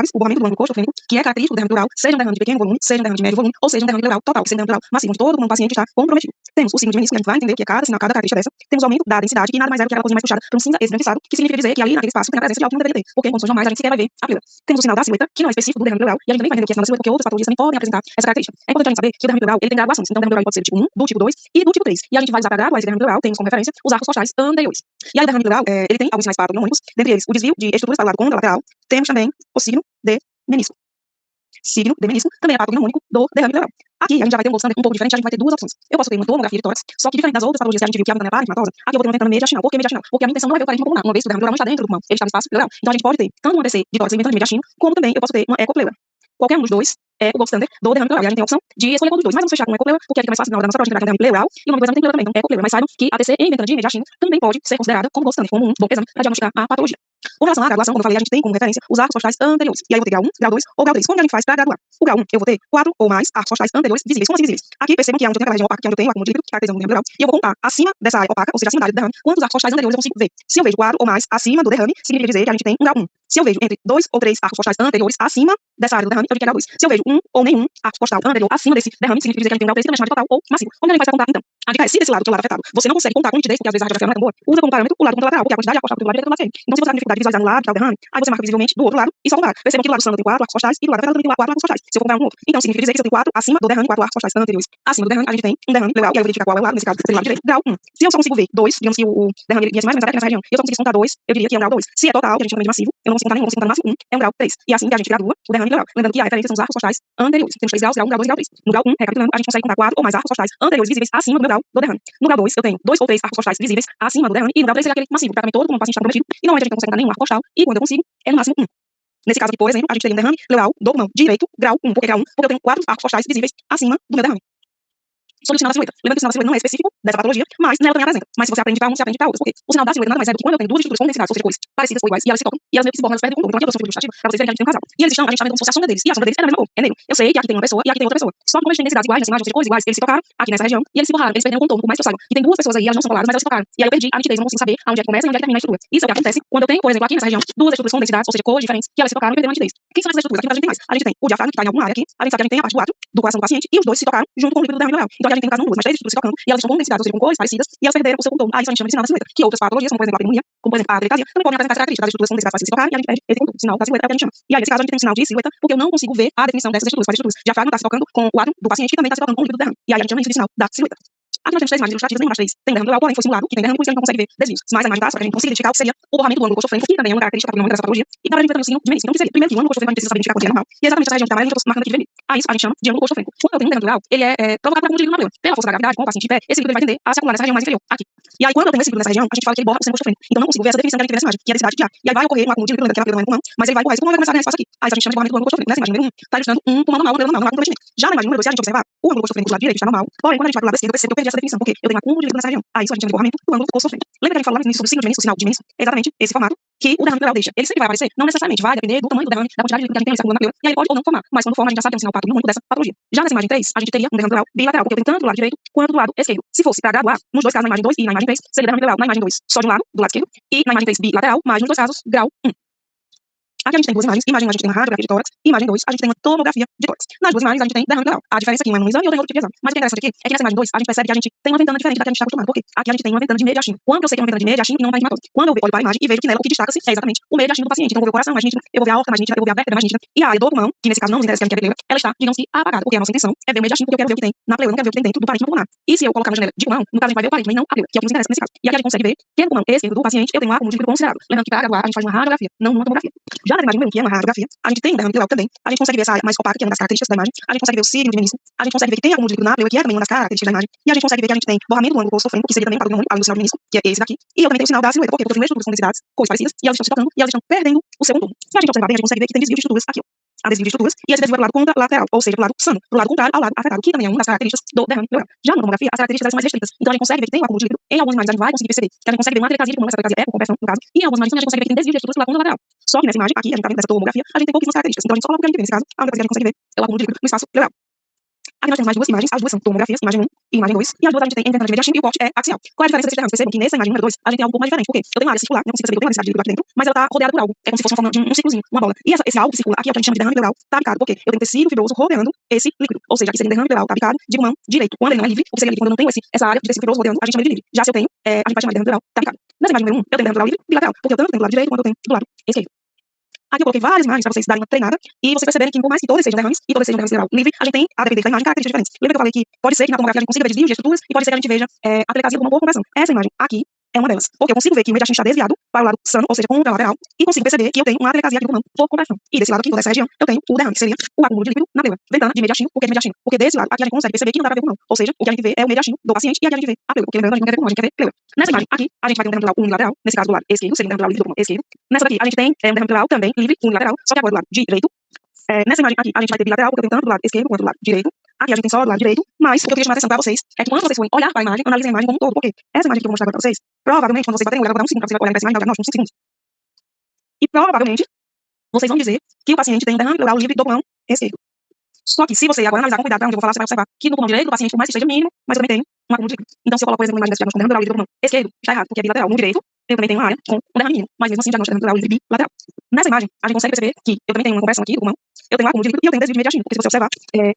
chaves, o borramento do ângulo coxofrênico, que é característico do derrame pleural, seja um derrame de pequeno volume, seja um derrame de médio volume, ou seja um derrame pleural total, seja um derrame pleural massivo, onde todo o paciente está comprometido. Temos o signo de menisco, que a gente vai entender o que é cada sinal, cada característica dessa. Temos o aumento da densidade, que nada mais é do que aquela coisa mais puxada para um cinza esbranquiçado, que significa dizer que ali naquele espaço tem a presença de algo que não deveria ter, porque em condições normais a gente sequer vai ver a pleura. Temos o sinal da silhueta, que não é específico do derrame pleural, e a gente também vai entender o que é sinal da silhueta, porque outras patologias também podem apresentar essa característica. É importante a gente saber que o derrame pleural ele tem graduações. Então o derrame pleural pode ser do tipo 1, do tipo 2 e do tipo 3. E a gente vai usar para graduar esse derrame pleural, temos como referência os arcos costais anteriores. E aí o derrame pleural, ele tem alguns sinais patognomônicos, dentre eles o desvio de estruturas para o lado contralateral. Temos também o signo de menisco. Signo de menisco também é patognomônico do derrame pleural. Aqui a gente já vai ter um gold standard um pouco diferente, a gente vai ter duas opções. Eu posso ter uma tomografia de tórax, só que diferente das outras patologias que a gente viu que a ventana é parenquimatosa, aqui eu vou ter uma ventana mediastinal. Por que mediastinal? Porque a minha intenção não é ver o parênquima pulmonar, uma vez que o derrame pleural não está dentro do pulmão, ele está no espaço pleural. Então a gente pode ter tanto uma AVC de tórax em ventana mediastino, como também eu posso ter uma ecopleura. Qualquer um dos dois é o gold standard do derrame pleural. E a gente tem a opção de escolher qual dos dois. Mas vamos fechar com ecopleura, porque fica mais fácil na hora da nossa prova de derrame pleural. E o nome do exame tem pleura também, então ecopleura. Mas saibam que a AVC em ventana de mediastino também pode ser considerada como gold standard, como um bom exame para diagnosticar a patologia. Com relação à graduação, como eu falei, a gente tem como referência os arcos costais anteriores. E aí eu vou ter grau 1, grau 2 ou grau 3. Como que a gente faz para graduar? O grau 1, eu vou ter 4 ou mais arcos costais anteriores visíveis. Como assim visíveis? Aqui percebam que é onde eu tenho aquela região opaca, que é onde eu tenho o acúmulo de líquido, caracterizando o derrame pleural. E eu vou contar acima dessa área opaca, ou seja, acima da área do derrame, quantos arcos costais anteriores eu consigo ver. Se eu vejo 4 ou mais acima do derrame, significa dizer que a gente tem um grau 1. Se eu vejo entre 2 ou 3 arcos costais anteriores acima dessa área do derrame, eu digo que é grau 2. Se eu vejo 1 ou nenhum arco costal anterior acima desse derrame, significa dizer que a gente tem um grau 3, que também é chamado de total ou massivo. Onde a gente vai contar, então? A dica é, se desse lado, que é o lado afetado, você não consegue contar com nitidez, porque às vezes a radiografia não é tão boa, usa como parâmetro o lado contralateral, porque a quantidade de arcos costais do lado direito do lado esquerdo. Então, se você tem dificuldade de visualizar no lado que é o derrame, aí você marca visivelmente do outro lado e só compara. Percebam que do lado sano tem 4 arcos costais e do lado afetado também tem 4 arcos costais. Se eu comparar um com o outro. Então, significa dizer que se eu tenho 4 acima do derrame, 4 arcos costais anteriores acima do derrame, a gente tem um derrame pleural, e aí eu vou verificar qual é o lado, nesse caso, seria o lado direito, grau 1. Se eu só consigo ver 2, digamos que o derrame ia ser mais ou menos aqui nessa região, e eu só conseguisse contar 2, eu diria que é um grau 2. Se é total, que a gente chama de massivo, eu não consigo contar nenhum, eu consigo contar no máximo 1, é um grau 3. E assim que a gente gradua o derrame pleural. Lembrando que a referência são os arcos costais anteriores. Temos 3 graus, grau 1, grau 2 e grau 3. No grau 1, recapitulando, a gente consegue contar 4 ou mais arcos costais anteriores visíveis acima do meu grau do derrame. No grau 2, eu tenho 2 ou 3 arcos costais visíveis acima do derrame, e no grau 3 seria aquele massivo, praticamente todo, como o paciente está comprometido, e normalmente a gente não consegue contar nenhum arco costal, e quando eu consigo, é no máximo 1. Nesse caso aqui, por exemplo, a gente teria um derrame pleural do pulmão direito, grau 1. Por que grau 1? Porque eu tenho 4 arcos costais visíveis acima do meu derrame. Sobre o sinal da silhueta. Lembrando que o sinal da silhueta não é específico dessa patologia, mas nela também apresenta. Mas se você aprende para um, você aprende para outros. Porque o sinal da silhueta nada mais é do que quando eu tenho duas estruturas condensadas, ou seja, cores parecidas ou iguais, e elas se tocam, e elas meio que se borram, elas perdem o contorno. Então aqui eu trouxe um figura ilustrativa para vocês verem que a gente tem um casal. E eles estão, a gente está vendo como se fosse a sombra deles. E a sombra deles é da mesma cor, é negro. Eu sei que aqui tem uma pessoa e aqui tem outra pessoa. Só que como eles têm densidades iguais nessa imagem, ou seja, cores iguais, eles se tocaram aqui nessa região, e eles se borraram, eles perderam o contorno, por mais que eu saiba. E tem duas pessoas aí, elas não são coladas, mas elas se tocaram. E aí eu perdi a nitidez, não consigo saber aonde é que começa e onde é que termina a estrutura. Isso é o que acontece quando eu tenho, por exemplo, aqui nessa região, duas estruturas com densidades, ou seja, cores diferentes, que elas se tocaram e perderam a nitidez. Quem são essas estruturas? Aqui a gente tem mais. A gente tem o diafragma, que está em alguma área aqui. A gente sabe que a gente tem a parte do átrio do coração do paciente, e os dois se tocaram junto com o líquido do derrame pleural. Então aqui a gente tem no caso não duas, mas 3 estruturas se tocando, e elas estão com densidades, ou seja, com cores parecidas, e elas perderam o seu contorno. Aí isso a gente chama de sinal da silhueta. Que outras patologias, como por exemplo a pneumonia, como por exemplo a atelectasia, também podem apresentar características das estruturas com densidades parecidas se tocarem, e a gente perde esse contorno. Sinal da silhueta é o que a gente chama. E aí nesse caso a gente tem um sinal de silhueta, porque eu não consigo ver a definição dessas estruturas. Quais estruturas? O diafragma está se tocando com o átrio do paciente, que também está se tocando com o líquido do derrame. E aí a gente chama isso de sinal da silhueta. Aqui nós temos 3 imagens ilustrativas, nenhuma das 3 tem derrame pleural, porém foi simulado que tem derrame, por isso a gente não consegue ver desvios. Mas a imagem clássica, para a gente conseguir identificar o que seria o borramento do ângulo coxofrênico, que também é uma característica patognomônica dessa patologia, e para a gente ver também o signo de menisco. Então o que seria? Primeiro que o ângulo coxofrênico a gente precisa saber identificar quando ele é normal, e exatamente essa região que está amarela, a gente está marcando aqui de vermelho. A isso a gente chama de ângulo coxofrênico. Quando eu tenho um derrame pleural, ele é provocado por algum líquido na pleura. Pela força da gravidade, com o paciente em pé, esse líquido ele vai tender a se acumular nessa região mais inferior, aqui. E aí quando eu tenho esse líquido nessa região, a gente fala que ele borra o seno coxofrênico. Então não consigo ver essa definição que a gente teve nessa imagem, que é a densidade de ar. E aí vai ocorrer um acúmulo de líquido naquela pleura no pulmão, mas ele vai empurrar isso, o pulmão vai começar a ganhar espaço aqui. Aí isso a gente chama de borramento do ângulo coxofrênico. Nessa imagem número 1, está ilustrando um pulmão normal, uma pleura normal, não há comprometimento. Já na imagem número 2, se a gente observar, o ângulo coxofrênico do lado direito está normal, porém quando a gente vai pro lado esquerdo, eu percebo que eu perdi essa definição, porque eu tenho acúmulo de líquido nessa região. Aí isso a gente chama de borramento do ângulo coxofrênico. Lembra que a gente falou lá no início sobre o signo de menisco, o sinal de menisco? É exatamente esse formato que o derrame pleural deixa. Ele sempre vai aparecer, não necessariamente, vai depender do tamanho do derrame, da quantidade de líquido que a gente tem nesse acúmulo na pleura, e aí ele pode ou não formar. Mas quando forma, a gente já sabe que é um sinal patognomônico dessa patologia. Já nessa imagem 3, a gente teria um derrame pleural bilateral, porque eu tenho tanto do lado direito quanto do lado esquerdo. Se fosse para graduar, nos dois casos, na imagem 2 e na imagem 3, seria derrame pleural na imagem 2 só de um lado, do lado esquerdo, e na imagem 3 bilateral, mas nos dois casos, grau 1. Aqui a gente tem duas imagens. Imagem 1 a gente tem uma radiografia de tórax. E imagem 2 a gente tem uma tomografia de tórax. Nas duas imagens a gente tem derrame pleural. A diferença aqui, uma é num exame e outra é em outro tipo de exame. Mas o que é interessante aqui é que nessa imagem 2 a gente percebe que a gente tem uma ventana diferente da que a gente está acostumado. Por quê? Aqui a gente tem uma ventana de mediastino. Quando eu sei que é uma ventana de mediastino e não parenquimatose. Quando eu olho para a imagem e vejo que nela o que destaca-se é exatamente o mediastino do paciente. Então eu vou ver o coração mais nítido, eu vou ver a aorta mais nítida, eu vou ver a vértebra mais nítida. E a área do pulmão, que nesse caso não nos interessa, que é a pleura, ela está, digamos que, apagada. Porque a nossa intenção é ver o mediastino, porque eu quero ver o que tem na pleura, eu não quero ver o que tem dentro do parênquima pulmonar. E se eu colocar na janela de pulmão, no caso a gente vai ver o parênquima e não a pleura, que é o que nos interessa nesse caso. E aqui a gente consegue ver que no pulmão esquerdo do paciente eu tenho um acúmulo de líquido considerável. Lembrando que para graduar a gente faz uma radiografia, não uma tomografia. Já na imagem 1, que é uma radiografia, a gente tem um derrame pleural também. A gente consegue ver essa área mais opaca, que é uma das características da imagem. A gente consegue ver o signo de menisco. A gente consegue ver que tem acúmulo de líquido na pleura, que é também uma das características da imagem. E a gente consegue ver que a gente tem borramento do ângulo coxofrênico, que seria também patognomônico, além do sinal de menisco, que é esse daqui. E eu também tenho o sinal da silhueta, porque eu tenho estruturas com densidades, cores parecidas, e elas estão se tocando, e elas estão perdendo o seu contorno. Se a gente observar bem, a gente consegue ver que tem desvio de estruturas aqui, ó. A desvio de estruturas, e esse desvio é do lado contralateral, ou seja, do lado sano, do lado contrário ao lado afetado, que também é uma das características do derrame pleural. Já na tomografia, as características são mais restritas. Então a gente consegue ver que tem um acúmulo de líquido. Em algumas imagens a gente vai conseguir perceber que a gente consegue ver uma atelectasia de pulmão, essa atelectasia é por conversão, no caso, e em algumas imagens também a gente consegue ver que tem desvio de estruturas do lado contralateral. Só que nessa imagem aqui, a gente tá vendo dessa tomografia, a gente tem pouquíssimas características. Então a gente só coloca o que a gente vê nesse caso, a única coisa que a gente consegue ver é o acúmulo de líquido no espaço pleural. Aqui nós temos mais duas imagens, as duas são tomografias, imagem 1 e imagem 2, e as duas a gente tem interna de mediastino e o corte é axial. Qual é a diferença desses terranos? Percebam que nessa imagem número 2 a gente tem algo um pouco mais diferente, porque eu tenho uma área circular, eu consigo perceber que eu tenho uma densidade de líquido aqui dentro, mas ela está rodeada por algo, é como se fosse uma forma de um círculozinho, uma bola. E esse algo que circula aqui é o que a gente chama de derrame pleural tabicado, porque eu tenho tecido fibroso rodeando esse líquido, ou seja, aqui seria um derrame pleural tabicado de pulmão direito. Quando ele não é livre, o que seria livre quando eu não tenho essa área de tecido fibroso rodeando, a gente chama de livre. Já se eu tenho, a gente vai chamar de derrame pleural tabicado. Nessa imagem número 1, eu tenho derrame pleural livre bilateral, porque eu tanto tenho do lado direito quanto eu tenho do lado esquerdo. Aqui eu coloquei várias imagens para vocês darem uma treinada e vocês perceberem que, por mais que todas sejam derrames e todas sejam derrames pleural livre, a gente tem, a depender da imagem, características diferentes. Lembra que eu falei que pode ser que na tomografia a gente consiga ver desvios de estruturas e pode ser que a gente veja a telecasia como uma boa conversão. Essa imagem aqui é uma delas, porque eu consigo ver que o mediastino está desviado para o lado sano, ou seja, contralateral, e consigo perceber que eu tenho uma atelectasia aqui do pulmão por conversão. E desse lado aqui, toda essa região, eu tenho o derrame, que seria o acúmulo de líquido na pleura. Ventana de mediastino, por que de mediastino? Porque desse lado aqui a gente consegue perceber que não dá para ver o pulmão, ou seja, o que a gente vê é o mediastino do paciente e aqui a gente vê a pleura, porque lembrando, a gente não quer ver pulmão, a gente quer ver pleura. Nessa imagem aqui, a gente vai ter um derrame pleural unilateral, nesse caso do lado esquerdo, seria um derrame pleural livre do pulmão esquerdo. Nessa daqui, a gente tem um derrame pleural também livre unilateral, só que agora do lado direito. Nessa imagem aqui, a gente vai ter bilateral, porque eu tenho tanto do lado esquerdo quanto do lado direito. Aqui a gente tem só do lado direito, mas o que eu queria chamar a atenção para vocês é que quando vocês forem olhar para a imagem, analisem a imagem como um todo, porque essa imagem que eu vou mostrar agora para vocês, provavelmente, quando vocês baterem o olho, ela vai dar um segundo para vocês olharem para essa imagem, não, uns 5 segundos. E provavelmente, vocês vão dizer que o paciente tem um derrame pleural livre do pulmão esquerdo. Só que se você agora analisar com cuidado para onde eu vou falar, você vai observar que no pulmão direito do paciente, por mais que seja mínimo, mas eu também tenho um acúmulo de líquido. Então, se eu coloco, por exemplo, uma imagem desse diagnóstico com derrame pleural livre do pulmão esquerdo, está errado, porque é bilateral. No direito, eu também tenho uma área com um derrame mínimo, mas mesmo assim, o diagnóstico de derrame pleural livre bilateral. Nessa imagem, a gente consegue perceber que eu também tenho uma conversão aqui do pulmão, eu tenho um acúmulo de líquido e eu tenho desvio de mediastino, porque se você observar,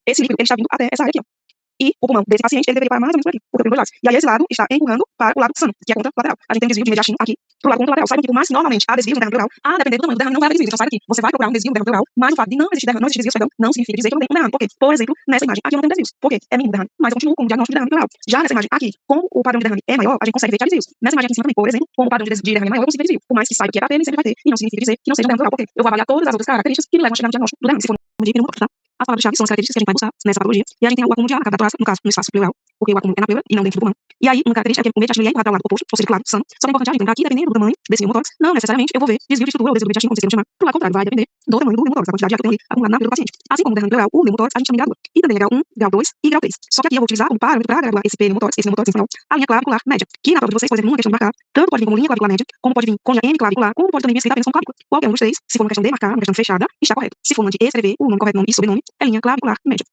esse líquido ele está vindo até essa área aqui, ó. E o pulmão desse paciente, ele deveria parar mais ou menos por aqui, porque eu tenho dois lados. E aí esse lado está empurrando para o lado sano, que é contralateral. A gente tem um desvio de mediastino aqui pro lado contralateral. Saibam que por mais que normalmente há desvio no derrame pleural, a depender do tamanho do derrame não vai haver desvio. Então saiba que você vai procurar um desvio no derrame pleural, mas o fato de não existir desvios, não significa dizer que eu não tenho um derrame. Porque, por exemplo, nessa imagem aqui eu não tenho desvios, porque é mínimo derrame, mas eu continuo com o diagnóstico de derrame pleural. Já nessa imagem aqui, como o padrão de derrame é maior, a gente consegue ver que há desvios. Nessa imagem aqui em cima também, por exemplo, como o padrão de derrame é maior, eu consigo ver desvio. Por mais que saiba que é para ter, ele sempre vai ter. E não significa dizer que não seja um derrame pleural, porque eu vou avaliar todas as outras características que me levam a chegar no diagnóstico do derrame, se for de pneumotórax, tá? As palavras-chave são as características que a gente vai buscar nessa patologia. E a gente tem o acúmulo de ar na cava torácica, no caso, no espaço pleural, porque o acúmulo é na pleura e não dentro do pulmão. E aí, uma característica é que o mediastino ele é empurrado para o lado oposto, ou seja, claro, sano. Só que é importante a gente lembrar que, dependendo do tamanho desse pneumotórax, não necessariamente eu vou ver desvio de estrutura ou desvio de mediastino, como vocês queiram chamar. Pro lado contrário, vai depender do tamanho do pneumotórax, da quantidade de ar que eu tenho ali acumulado na pleura do paciente. Assim como o derrame pleural, o pneumotórax, a gente chama de grau 2. E também é grau 1, grau 2 e grau 3. Só que aqui eu vou utilizar como parâmetro para graduar esse pneumotórax, esse pneumotórax espanhol, a linha clavicular média. Que na prova de vocês, por exemplo, numa questão de marcar, tanto pode vir como linha clavicular média, como pode vir com linha M clavicular, como pode também vir escrita apenas como clavícula. Qualquer um dos três, se for uma questão de marcar, uma questão fechada, está correto. Se for uma de escrever o nome correto, nome e sobrenome, é linha clavicular média.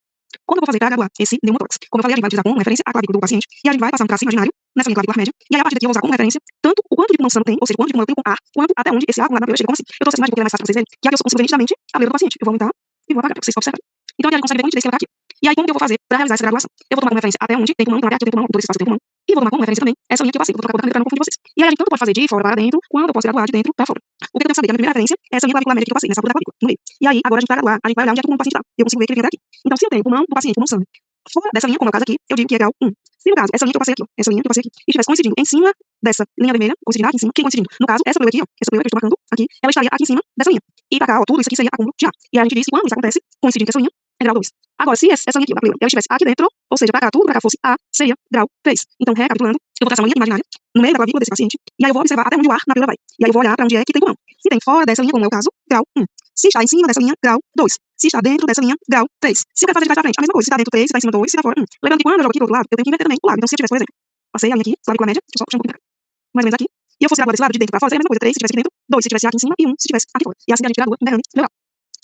Quando eu vou fazer para graduar esse pneumotórax, como eu falei, a gente vai utilizar como referência a clavícula do paciente e a gente vai passar um traço imaginário nessa linha clavicular média. E aí, a partir daqui, eu vou usar como referência tanto o quanto de pulmão sano tem, ou seja, quanto de pulmão eu tenho com ar, quanto até onde esse ar acumulado na pleura chega como assim. Eu trouxe essa imagem porque ela é mais fácil para vocês verem, que aqui eu consigo ver nitidamente a pleura do paciente. Eu vou aumentar e vou apagar para vocês observarem. Então, aqui a gente consegue ver muito desse que ela tá aqui. E aí, como que eu vou fazer para realizar essa graduação? Eu vou tomar como referência até onde tem pulmão, então aqui eu tenho pulmão, todo esse espaço tem pulmão. E vou tomar como referência também essa linha que eu passei. Vou trocar para não confundir vocês. E aí, a gente tanto pode fazer de fora para dentro, quanto eu posso graduar de dentro para fora. O que eu tenho que saber? A minha primeira referência é essa linha clavicular média que eu passei, nessa altura da clavícula, no meio. E aí, agora a gente vai graduar, a gente vai olhar onde é que o pulmão do paciente está. Eu consigo ver que ele vem daqui. Então, se eu tenho pulmão do paciente, pulmão sano, fora dessa linha, como é o caso aqui, eu digo que é grau 1. Se no caso, essa linha que eu passei aqui, ó, essa linha que eu passei aqui, estivesse coincidindo em cima dessa linha vermelha, coincidindo aqui em cima, quem coincidindo? No caso, essa pleura aqui, ó, essa pleura que eu estou marcando aqui, ela estaria aqui em cima dessa linha. E pra cá, ó, tudo isso aqui seria acúmulo de ar. E aí a gente diz que quando isso acontece, coincidindo com essa linha, é grau 2. Agora, se essa linha aqui, a pleura, ela estivesse aqui dentro, ou seja, pra cá, tudo pra cá fosse A, seria grau 3. Então, recapitulando, eu vou traçar uma linha imaginária no meio da clavícula desse paciente, e aí eu vou observar até onde o ar na pleura vai. E aí eu vou olhar pra onde é que tem pulmão. Se tem fora dessa linha, como é o caso, grau 1. Se está em cima dessa linha, grau 2. Se está dentro dessa linha, grau 3. Se eu quero fazer de trás pra frente, a mesma coisa. Se está dentro 3, se está em cima 2, se está fora 1. Lembrando que quando eu jogo aqui do outro lado, eu tenho que inverter também o lado. Então, se eu tivesse, por exemplo, passei a linha aqui, clavícula média, deixa eu só puxar um pouquinho pra cá, mais ou menos aqui, e eu fosse graduar desse lado de dentro pra fora, seria a mesma coisa. 3 se tivesse aqui dentro, 2 se tivesse aqui em cima e 1 se tivesse aqui fora. E assim a gente gradua um derrame pleural.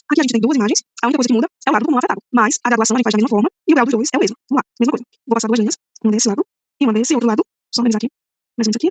Aqui a gente tem duas imagens, a única coisa que muda é o lado do pulmão afetado, mas a graduação a gente faz da mesma forma e o grau dos dois é o mesmo. Vamos lá, mesma coisa. Vou passar duas linhas, uma desse lado e uma desse outro lado, só organizar aqui, mais ou menos aqui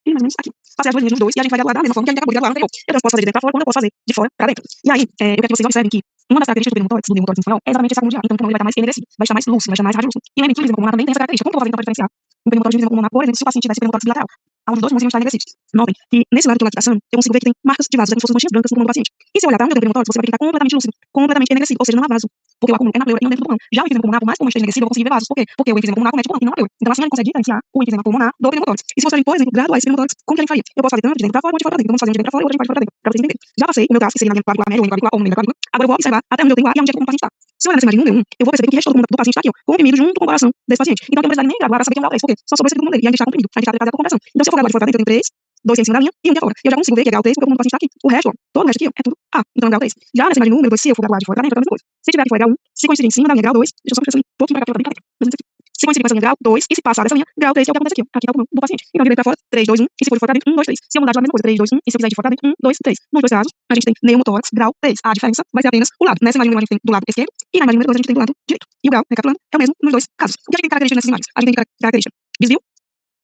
e mais ou menos aqui. Passei as duas linhas nos dois e a gente vai graduar da mesma forma que a gente acabou de graduar anterior. Eu não posso fazer de dentro pra fora, quando eu posso fazer de fora pra dentro. E aí, eu quero que vocês observem que uma das características do pneumotórax espanhol é exatamente esse acúmulo de ar. Então o pulmão ele vai estar mais enrijecido, vai estar mais lúcido, vai estar mais radiolúcido. E lembrem que o lisema pulmonar também tem essa característica. Como que eu vou fazer então para diferenciar um pneumotórax de lisema pulmonar, por exemplo, se o paciente tivesse pneumotórax bilateral? Onde os dois pulmões iam estar enrijecidos. Notem que nesse lado que eu estou traçando, eu consigo ver que tem marcas de vasos, é como se fossem manchinhas brancas no pulmão do paciente. E se eu olhar para onde eu tenho pneumotórax, você vai ver que ele está completamente lúcido, completamente enegrecido, ou seja, não há vaso. Porque o acúmulo é na pleura e não dentro do pulmão. Já o enfisema pulmonar, por mais que o pulmão esteja enegrecido, eu vou conseguir ver vasos. Por quê? Porque o enfisema pulmonar comete o pulmão e não a pleura. Então assim a gente consegue diferenciar o enfisema pulmonar do pneumotórax. E se você, por exemplo, graduar esse pneumotórax, como que a gente faria? Eu posso fazer tanto de dentro para fora, quanto de fora para dentro. Então vamos fazer de dentro para fora e outra de fora para dentro, para vocês entenderem. Já passei o meu traço, que seria na linha clavicular média ou na clavícula ou no meio da clavícula. Agora eu vou observar até onde eu tenho ar e onde é que o paciente está. Se eu olhar nessa imagem número 1, eu vou perceber que o resto todo do paciente está aqui, ó, comprimido junto com o coração desse paciente. Então eu não preciso nem graduar para saber que é um grau 3, porque só sobrou esse pulmão dele e a gente está comprimido. A gente está adequado à compressão. Então se eu for graduar de fora para dentro, eu tenho 3, 2 em cima da linha e 1 aqui fora. E eu já consigo ver que é grau 3 porque o pulmão do paciente está aqui. O resto, ó, todo o resto aqui, ó, é tudo A. Então é grau 3. Já nessa imagem número 2, se eu for graduar de fora para dentro, é a mesma coisa. Se tiver aqui fora é grau 1, se coincidir em cima da linha é grau 2, deixa eu só puxar um pouquinho para cá para brincar. Se coincidir com essa linha grau 2, e se passar dessa linha, grau 3, que é o que acontece aqui, ó. Aqui é o pulmão do paciente. Então, direito pra fora, 3, 2, 1, e se for de fora pra dentro, 1, 2, 3. Se eu mudar de lado, a mesma coisa, 3, 2, 1, e se eu quiser de fora pra dentro, 1, 2, 3. Nos dois casos, a gente tem pneumotórax, grau 3. A diferença vai ser apenas o lado. Nessa imagem número 1 a gente tem do lado esquerdo, e na imagem número 2 a gente tem do lado direito. E o grau, recapitulando, é o mesmo nos dois casos. O que a gente tem de característica nessas imagens? A gente tem característica desvio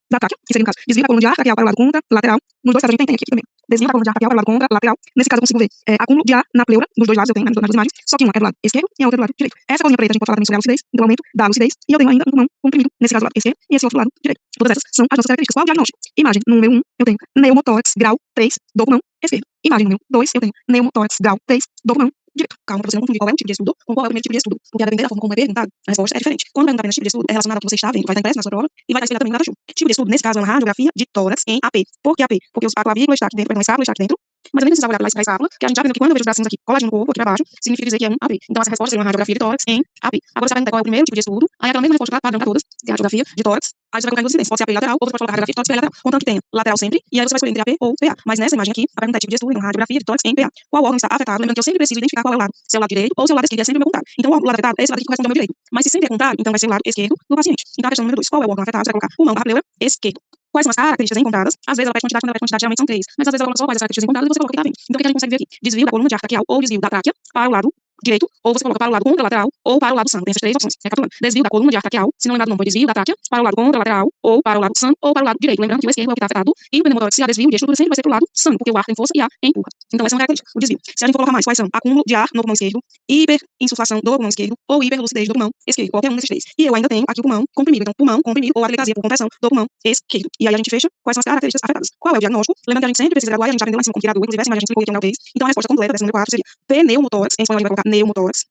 da tráquea, que seria no caso, desvio da coluna de ar traqueal para o lado contra lateral. Nos dois casos a gente tem aqui também. Desvio da coluna de ar traqueal para o lado contra lateral. Nesse caso eu consigo ver acúmulo de ar na pleura, dos dois lados eu tenho, nas duas imagens, só que uma é do lado esquerdo e a outra é do lado direito. Essa coluninha preta a gente pode falar também sobre a lucidez, do aumento da lucidez, e eu tenho ainda um pulmão comprimido, nesse caso do lado esquerdo, e esse outro lado direito. Todas essas são as nossas características. Qual é o diagnóstico? Imagem número 1, eu tenho pneumotórax grau 3 do pulmão esquerdo. Imagem número 2, eu tenho pneumotórax grau 3 do pulmão direito. Calma, pra você não confundir qual é o tipo de estudo com qual é o primeiro tipo de estudo, porque a depender da forma como é perguntado, a resposta é diferente. Quando perguntar apenas tipo de estudo, é relacionado ao que você está vendo, vai estar impresso na sua prova e vai estar espelhado também no data-show. Tipo de estudo, nesse caso, é uma radiografia de tórax em AP. Por que AP? Porque a clavícula está aqui dentro, perdão, a escápula está aqui dentro, mas eu nem precisava olhar pela escápula, que a gente já viu que quando eu vejo os bracinhos aqui coladinho no corpo, aqui pra baixo, significa dizer que é um AP. Então essa resposta seria uma radiografia de tórax em AP. Agora você vai perguntar qual é o primeiro tipo de estudo, aí é aquela mesma resposta padrão para todas, que é a radiografia de tórax. Aí você vai colocar em duas evidências, pode ser AP lateral, ou você pode colocar radiografia de tórax lateral, contanto que tenha lateral sempre, e aí você vai escolher entre AP ou PA. Mas nessa imagem aqui, a pergunta é tipo de estudo, então radiografia de tórax em PA. Qual órgão está afetado? Lembrando que eu sempre preciso identificar qual é o lado, se é o lado direito ou se é o lado esquerdo, é sempre o meu contrário. Então o lado afetado é esse lado aqui que corresponde ao meu direito. Mas se sempre é contrário, então vai ser o lado esquerdo do paciente. Então a questão número 2, qual é o órgão afetado? Você vai colocar pulmão barra pleura esquerdo. Quais são as características encontradas? Às vezes ela pede quantidade, quando ela pede quantidade, geralmente são 3. Mas às vezes ela coloca só quais as características encontradas e você coloca o que tá vendo. Então o que a gente consegue ver aqui? Desvio da coluna de ar traqueal ou desvio da tráquea para o lado direito, ou você coloca para o lado contralateral ou para o lado sano. Tem essas três opções. Recapitulando. Desvio da coluna de ar traqueal, se não lembrar do nome, foi desvio da tráquea para o lado contralateral ou para o lado sano ou para o lado direito. Lembrando que o esquerdo é o que está afetado e no pneumotórax, se há desvio de estrutura, sempre vai ser para o lado sano, porque o ar tem força e ar empurra. Então essa é uma característica, o desvio. Se a gente for colocar mais, quais são? Acúmulo de ar no pulmão esquerdo, hiperinsuflação do pulmão esquerdo ou hiperlucidez do pulmão esquerdo, qualquer um desses três. E eu ainda tenho aqui o pulmão comprimido. Então pulmão comprimido ou atelectasia por compressão do pulmão esquerdo. E aí a gente fecha quais são as características afetadas. Qual é o diagnóstico? Lembrando que a gente sempre precisa graduar e a gente aprendeu lá em cima como tirar inclusive essa imagem a gente explicou aqui uma vez. Então a resposta completa dessa número 4 seria pneumotórax, em espanhol a gente vai colocar pneumotórax,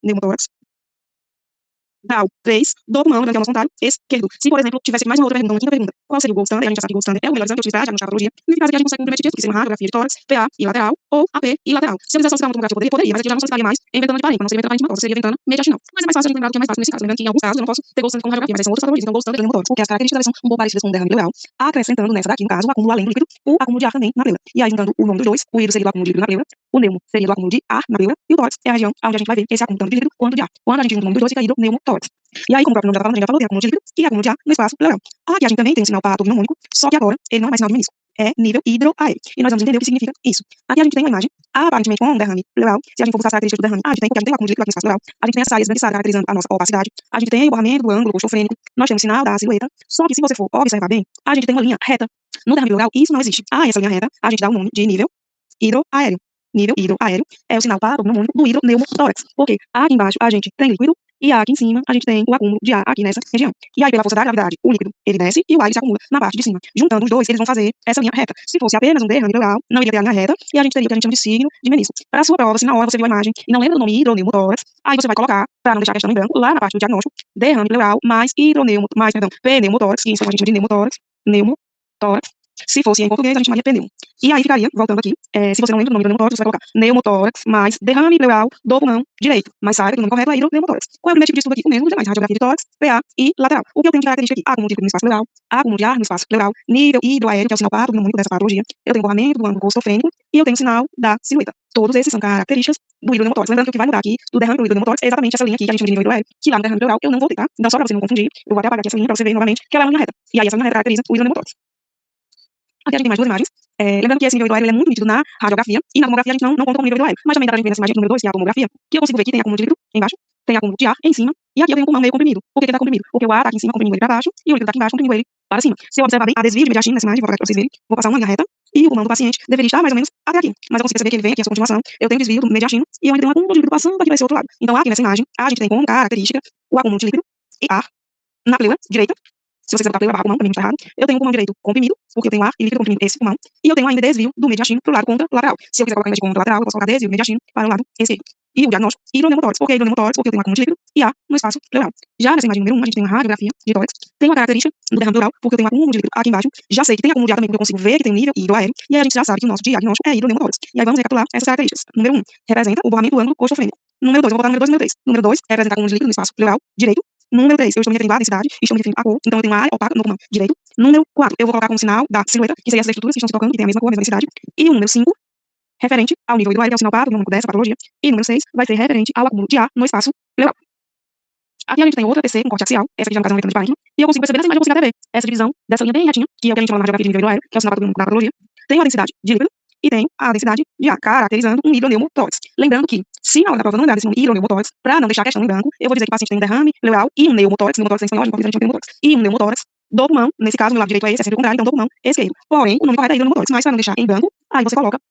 grau 3 do pulmão, lembrando que é o nosso contrário, esquerdo. Se, por exemplo, tivesse mais uma outra pergunta, uma quinta pergunta, qual seria o gold standard? A gente já sabe que o gold standard é o melhor exame que eu utilizo para diagnosticar a patologia. Nesse caso aqui a gente consegue um primeiro tipo de estudo, que seria uma radiografia de tórax, PA e lateral, ou AP e lateral. Se eu quisesse solicitar uma tomografia, eu poderia, mas aqui eu já não solicitaria mais em ventana de parênteses, não seria ventana parênteses, seria ventana mediastinal. Mas é mais fácil a gente lembrar do que é mais fácil nesse caso. Lembrando que em alguns casos eu não posso ter gold standard como radiografia, mas são outras patologias. Então, gold standard é pneumotórax, porque as características são um pouco parecidas com o derrame pleural, acrescentando nessa daqui, no caso, o acúmulo além do líquido, o acúmulo de ar também na pleura. E aí, juntando o nome dos dois, o hidro seria do acúmulo de líquido na pleura, o neumo seria do acúmulo de ar na pleura, e o tórax é a região onde a gente vai ver esse acúmulo tanto de líquido quanto de ar. Quando a gente junta o nome dos dois, fica hidropneumotórax. E aí, como o próprio nome já tá falando, a gente já falou, tem acúmulo de líquido e acúmulo de ar no espaço pleural. Aqui a gente também tem um sinal patognomônico, só que agora ele não é mais sinal de menisco, é nível hidroaéreo. E nós vamos entender o que significa isso. Aqui a gente tem uma imagem, aparentemente com um derrame pleural. Se a gente for buscar as características do derrame, a gente tem, porque a gente tem o acúmulo de líquido aqui no espaço pleural. A gente tem as saias esbranquiçadas caracterizando a nossa opacidade. A gente tem o borramento do ângulo coxofrênico. Nós temos o sinal da silhueta. Só que se você for observar bem, a gente tem uma linha reta. No derrame pleural, isso não existe. Essa linha reta, a gente dá o nome de nível hidroaéreo. Nível hidroaéreo é o sinal patognomônico do hidropneumotórax. Porque aqui embaixo a gente tem líquido e aqui em cima a gente tem o acúmulo de ar aqui nessa região. E aí, pela força da gravidade, o líquido ele desce e o ar ele se acumula na parte de cima. Juntando os dois, eles vão fazer essa linha reta. Se fosse apenas um derrame pleural, não iria ter a linha reta e a gente teria o que a gente chama de signo de menisco. Para a sua prova, se na hora você viu a imagem e não lembra do nome hidropneumotórax, aí você vai colocar, para não deixar a questão em branco, lá na parte do diagnóstico, derrame pleural mais pneumotórax, que isso a gente chama de pneumotórax. Se fosse em português, a gente chamaria pneumo. E aí ficaria, voltando aqui, se você não lembra do nome do pneumotórax, você vai colocar pneumotórax mais derrame pleural do pulmão direito. Mas saiba que o nome correto é hidropneumotórax. Qual é o primeiro tipo de estudo aqui? O mesmo dos demais, radiografia de tórax, PA e lateral. O que eu tenho de característica aqui? Acúmulo de líquido no espaço pleural, acúmulo de ar no espaço pleural, nível hidroaéreo, que é o sinal patognomônico dessa patologia. Eu tenho borramento do ângulo costofrênico e eu tenho o sinal da silhueta. Todos esses são características do hidropneumotórax. Lembrando que o que vai mudar aqui do derrame pro hidropneumotórax é exatamente essa linha aqui que a gente chama de nível hidroaéreo, que lá no derrame pleural eu não vou ter, tá? Então só para você não confundir, eu vou até apagar aqui essa linha para você ver novamente que ela é uma linha reta. E aí essa linha reta caracteriza o hidropneumotórax. Aqui a gente tem mais duas imagens. Lembrando que esse nível hidroaéreo é muito nítido na radiografia, e na tomografia a gente não conta como nível hidroaéreo. Mas também dá pra gente ver nessa imagem número 2, que é a tomografia, que eu consigo ver que tem acúmulo de líquido embaixo, tem acúmulo de ar em cima, e aqui eu tenho um pulmão meio comprimido. Por que ele tá comprimido? Porque o ar tá aqui em cima comprimindo ele pra baixo, e o líquido tá aqui embaixo comprimindo ele para cima. Se eu observar bem, a desvio de mediastino nessa imagem, vou colocar pra vocês verem, vou passar uma linha reta, e o pulmão do paciente deveria estar mais ou menos até aqui. Mas eu consigo perceber que ele vem aqui, essa continuação, eu tenho desvio do mediastino, e eu ainda tenho um acúmulo de líquido passando aqui para esse outro lado. Então aqui nessa imagem, a gente tem como característica o acúmulo de líquido e ar na pleura direita. Se você quiser botar pleura barra pulmão, também não está errado. Eu tenho um pulmão direito comprimido, porque eu tenho ar e líquido comprimindo esse pulmão. E eu tenho ainda desvio do mediastino para o lado contralateral. Se eu quiser colocar em vez de contralateral, eu posso colocar desvio do mediastino para o lado esquerdo. E o diagnóstico, hidropneumotórax. Por que hidropneumotórax? Porque eu tenho um acúmulo de líquido e ar no espaço pleural. Já nessa imagem número 1, a gente tem uma radiografia de tórax. Tem uma característica do derrame pleural, porque eu tenho um acúmulo de líquido aqui embaixo. Já sei que tem acúmulo de ar também, porque eu consigo ver que tem um nível hidroaéreo. E aí a gente já sabe que o nosso diagnóstico é hidropneumotórax. E aí vamos recapitular essas características. Número 1, representa o borramento do ângulo coxofrênico. Número 2, eu vou botar número 2 e número 3. Número 2, representa acúmulo de líquido no espaço pleural direito. Número 3, eu estou me referindo à densidade e estou me referindo à cor, então eu tenho uma área opaca no pulmão direito. Número 4, eu vou colocar como sinal da silhueta, que seria essas estruturas que estão se tocando, que tem a mesma cor, a mesma densidade. E o número 5, referente ao nível hidroaéreo, que é o sinal patognomônico dessa patologia. E o número 6 vai ser referente ao acúmulo de ar no espaço pleural. Aqui a gente tem outra TC com corte axial, essa aqui já no caso é um mecanismo de parênquima, e eu consigo perceber nessa imagem, eu consigo até ver essa divisão dessa linha bem retinha, que é o que a gente chama na geografia de nível aéreo, que é o sinal da patologia. Tenho a densidade de líquido e tenho a densidade de ar, caracterizando um hidroneumotórax. Lembrando que, se na hora da prova eu não lembrar desse nome hidroneumotórax, para não deixar a questão em branco, eu vou dizer que o paciente tem um derrame pleural e um pneumotórax em espanhol, a gente pode dizer pneumotórax, e um pneumotórax do pulmão, nesse caso, meu lado direito é esse, é sempre o contrário, então do pulmão esquerdo. Porém, o nome correto é hidroneumotórax, mas para não deixar em branco, aí você coloca